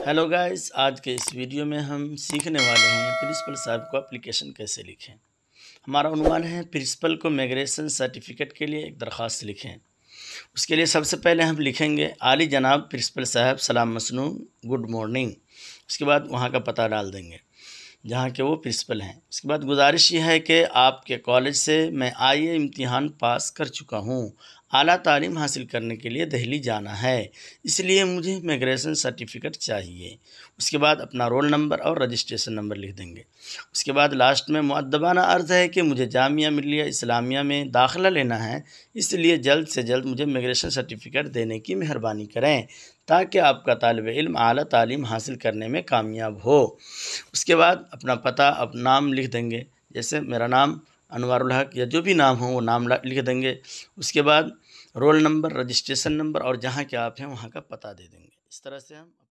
Hello guys, आज के इस वीडियो में हम सीखने वाले हैं प्रिंसिपल साहब को एप्लीकेशन कैसे लिखें। हमारा उन्वान है प्रिंसिपल को माइग्रेशन सर्टिफिकेट के लिए एक दरख्वास्त लिखें। उसके लिए सबसे पहले हम लिखेंगे आली जनाब प्रिंसिपल साहब सलाम मसनून गुड मॉर्निंग। उसके बाद वहाँ का पता डाल देंगे जहाँ के वो प्रिंसिपल हैं। उसके बाद गुजारिश ये है कि आपके कॉलेज से मैं आईए इम्तिहान पास कर चुका हूँ, आला तालीम हासिल करने के लिए दिल्ली जाना है, इसलिए मुझे माइग्रेशन सर्टिफिकेट चाहिए। उसके बाद अपना रोल नंबर और रजिस्ट्रेशन नंबर लिख देंगे। उसके बाद लास्ट में मुअद्दबाना अर्ज़ है कि मुझे जामिया मिल्लिया इस्लामिया में दाखिला लेना है, इसलिए जल्द से जल्द मुझे माइग्रेशन सर्टिफिकेट देने की मेहरबानी करें ताकि आपका तालिब इल्म आला तालीम हासिल करने में कामयाब हो। उसके बाद अपना पता नाम लिख देंगे, जैसे मेरा नाम अनवारुल हक या जो भी नाम हो वो नाम लिख देंगे। उसके बाद रोल नंबर, रजिस्ट्रेशन नंबर और जहाँ के आप हैं वहाँ का पता दे देंगे। इस तरह से हम